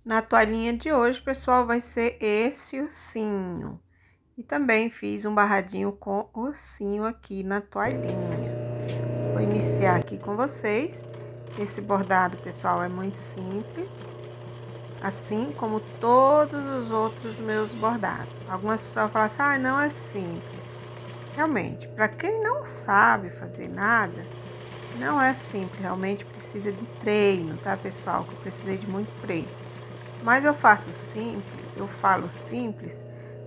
Na toalhinha de hoje, pessoal, vai ser esse ursinho. E também fiz um barradinho com ursinho aqui na toalhinha. Vou iniciar aqui com vocês. Esse bordado, pessoal, é muito simples, assim como todos os outros meus bordados. Algumas pessoas falam assim, não é simples. Realmente, para quem não sabe fazer nada, não é simples. Realmente precisa de treino, tá, pessoal? Que eu precisei de muito treino. Mas eu faço simples, eu falo simples,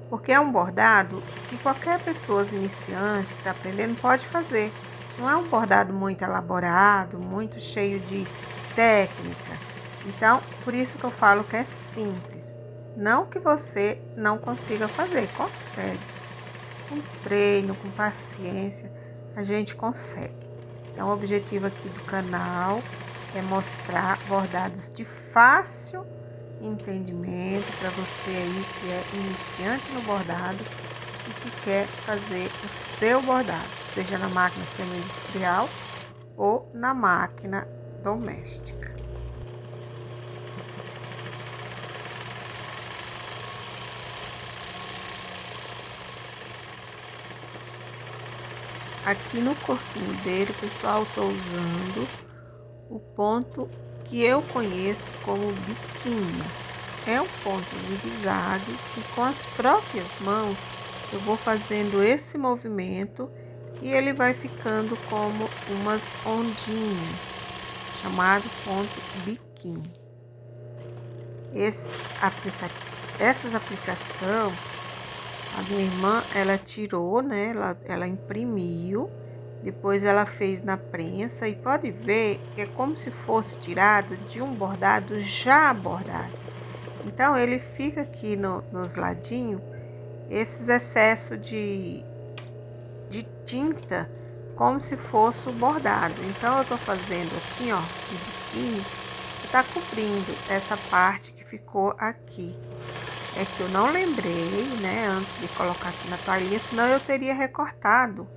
porque é um bordado que qualquer pessoa iniciante que está aprendendo pode fazer. Não é um bordado muito elaborado, muito cheio de técnica. Então, por isso que eu falo que é simples. Não que você não consiga fazer, consegue. Com treino, com paciência, a gente consegue. Então, o objetivo aqui do canal é mostrar bordados de fácil entendimento para você aí que é iniciante no bordado e que quer fazer o seu bordado, seja na máquina semi-industrial ou na máquina doméstica. Aqui no corpinho dele, pessoal, estou usando o ponto que eu conheço como biquinho. É um ponto zigue-zague e com as próprias mãos eu vou fazendo esse movimento e ele vai ficando como umas ondinhas, chamado ponto biquinho. Essas aplicações, a minha irmã, ela tirou, né? Ela imprimiu, depois ela fez na prensa e pode ver que é como se fosse tirado de um bordado já bordado. Então, ele fica aqui nos ladinhos, esses excessos de tinta, como se fosse o bordado. Então, eu tô fazendo assim, ó, de biquinho, que tá cobrindo essa parte que ficou aqui. É que eu não lembrei, né, antes de colocar aqui na toalhinha, senão eu teria recortado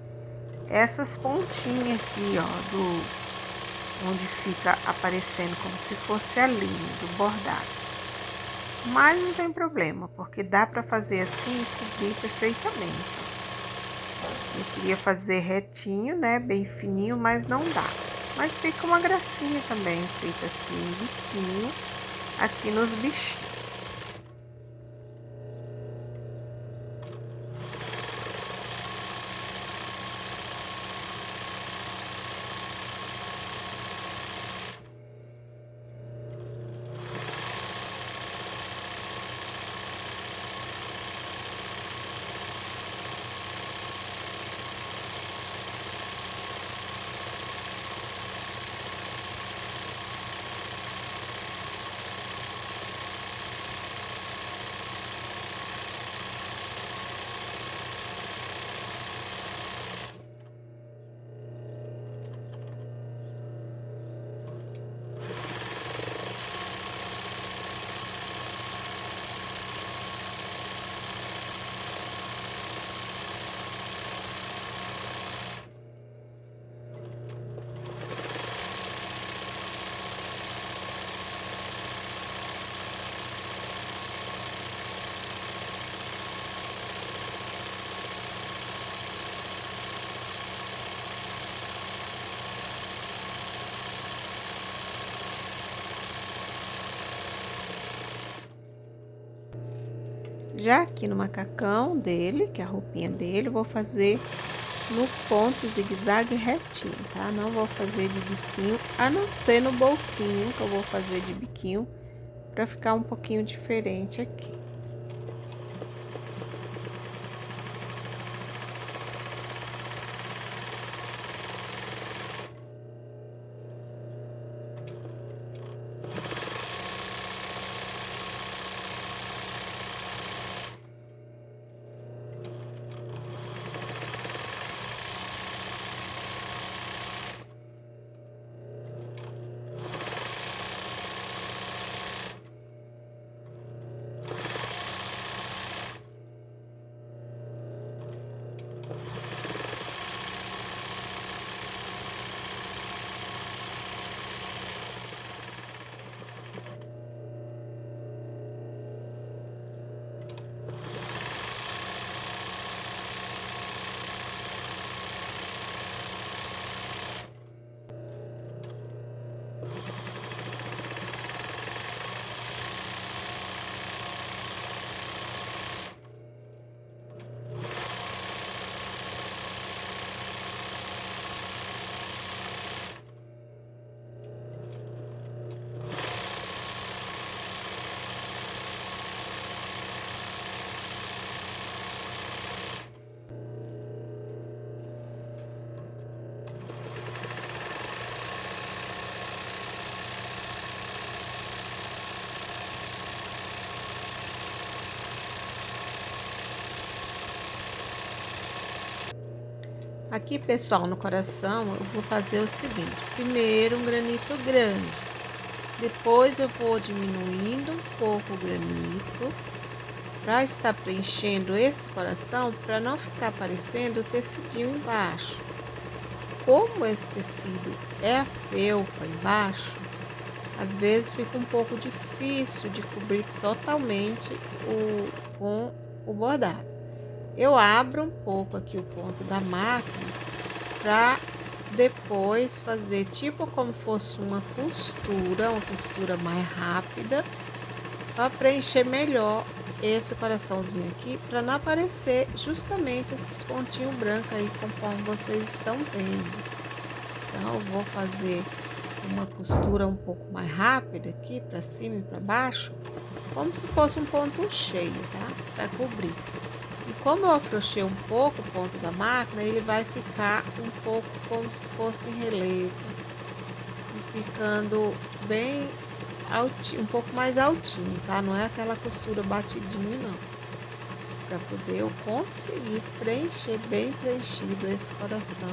essas pontinhas aqui, ó, onde fica aparecendo como se fosse a linha do bordado. Mas não tem problema, porque dá para fazer assim e cobrir perfeitamente. Eu queria fazer retinho, né, bem fininho, mas não dá. Mas fica uma gracinha também, feita assim, biquinho, aqui nos bichinhos. Já aqui no macacão dele, que é a roupinha dele, vou fazer no ponto zigue-zague retinho, tá? Não vou fazer de biquinho, a não ser no bolsinho, que eu vou fazer de biquinho, pra ficar um pouquinho diferente aqui. Aqui, pessoal, no coração, eu vou fazer o seguinte: primeiro um granito grande, depois eu vou diminuindo um pouco o granito para estar preenchendo esse coração, para não ficar aparecendo o tecidinho embaixo. Como esse tecido é a felpa embaixo, às vezes fica um pouco difícil de cobrir totalmente com o bordado. Eu abro um pouco aqui o ponto da máquina para depois fazer tipo como fosse uma costura mais rápida, para preencher melhor esse coraçãozinho aqui, para não aparecer justamente esses pontinhos brancos aí conforme vocês estão vendo. Então eu vou fazer uma costura um pouco mais rápida aqui para cima e para baixo, como se fosse um ponto cheio, tá? Para cobrir. E como eu afrouxei um pouco o ponto da máquina, ele vai ficar um pouco como se fosse em relevo, e ficando bem altinho, um pouco mais altinho, tá? Não é aquela costura batidinha, não. Para poder eu conseguir preencher bem preenchido esse coração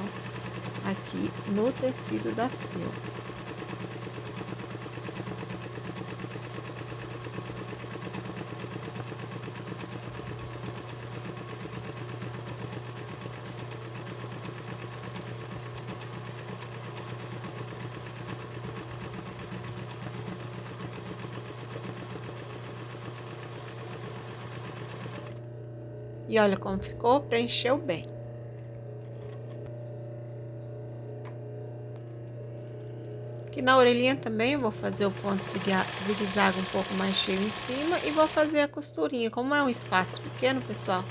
aqui no tecido da felpa. E olha como ficou, preencheu bem. Aqui na orelhinha também eu vou fazer o ponto zigue-zague um pouco mais cheio em cima e vou fazer a costurinha. Como é um espaço pequeno, pessoal,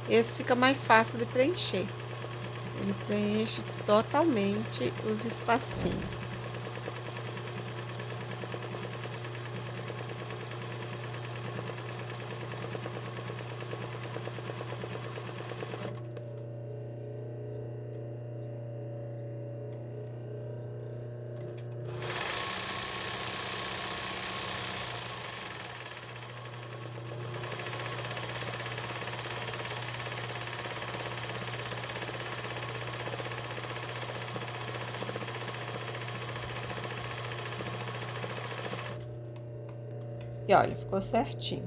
esse fica mais fácil de preencher. Ele preenche totalmente os espacinhos. E olha, ficou certinho.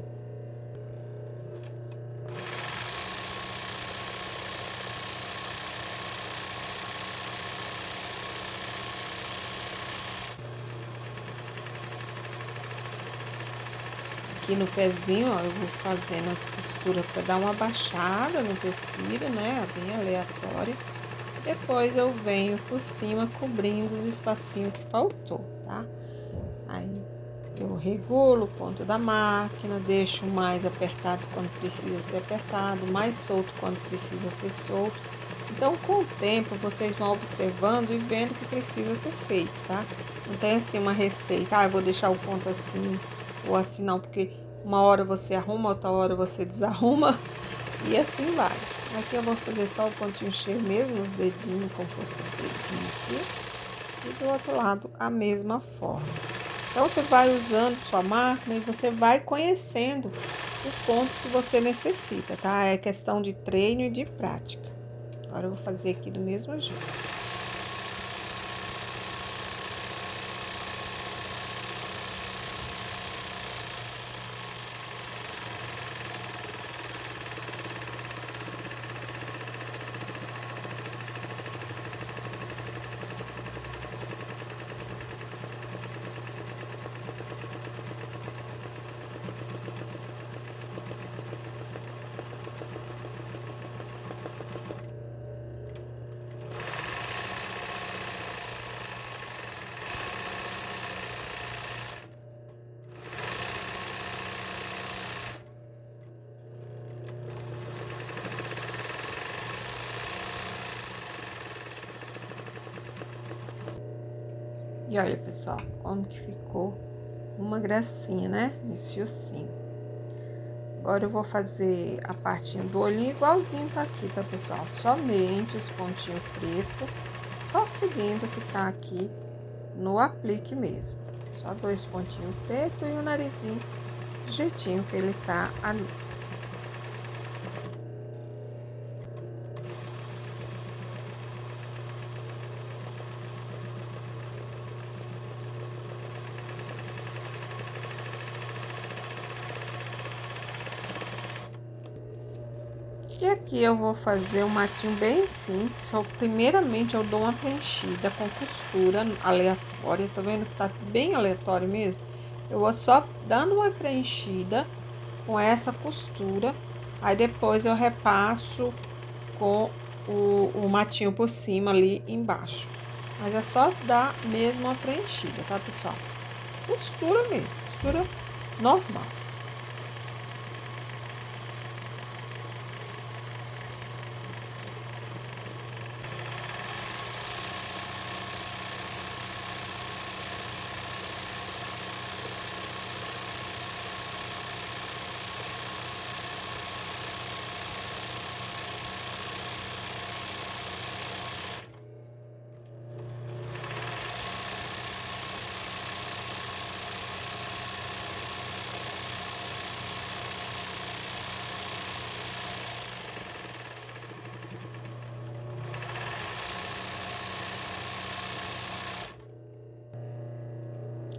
Aqui no pezinho, ó, eu vou fazendo as costuras para dar uma baixada no tecido, né? Bem aleatória. Depois eu venho por cima cobrindo os espacinhos que faltou, tá? Aí eu regulo o ponto da máquina, deixo mais apertado quando precisa ser apertado, mais solto quando precisa ser solto. Então, com o tempo, vocês vão observando e vendo o que precisa ser feito, tá? Não tem assim uma receita, eu vou deixar o ponto assim ou assim não, porque uma hora você arruma, outra hora você desarruma e assim vai. Aqui eu vou fazer só o pontinho cheio mesmo, os dedinhos, como fosse um dedinho aqui. E do outro lado, a mesma forma. Então, você vai usando sua máquina e você vai conhecendo o ponto que você necessita, tá? É questão de treino e de prática. Agora, eu vou fazer aqui do mesmo jeito. E olha, pessoal, como que ficou uma gracinha, né? Esse ossinho. Agora eu vou fazer a partinha do olhinho igualzinho tá aqui, tá, pessoal? Somente os pontinhos pretos, só seguindo o que tá aqui no aplique mesmo. Só 2 pontinhos pretos e o narizinho do jeitinho que ele tá ali. E aqui eu vou fazer um matinho bem simples. Só primeiramente eu dou uma preenchida com costura aleatória. Tá vendo que tá bem aleatório mesmo? Eu vou só dando uma preenchida com essa costura. Aí depois eu repasso com o matinho por cima ali embaixo. Mas é só dar mesmo uma preenchida, tá, pessoal? Costura mesmo, costura normal.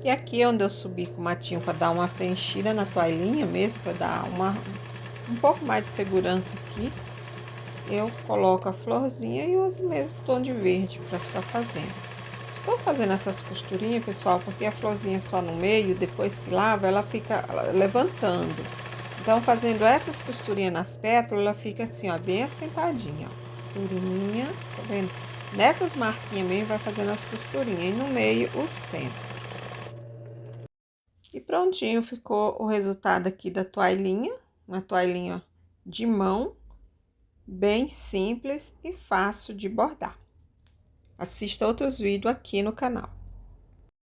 E aqui onde eu subi com o matinho para dar uma preenchida na toalhinha mesmo, para dar um pouco mais de segurança aqui, eu coloco a florzinha e uso o mesmo tom de verde para ficar fazendo. Estou fazendo essas costurinhas, pessoal, porque a florzinha só no meio, depois que lava, ela fica levantando. Então, fazendo essas costurinhas nas pétalas, ela fica assim, ó, bem assentadinha, ó. Costurinha, tá vendo? Nessas marquinhas mesmo, vai fazendo as costurinhas e no meio o centro. E prontinho ficou o resultado aqui da toalhinha, uma toalhinha de mão, bem simples e fácil de bordar. Assista outros vídeos aqui no canal.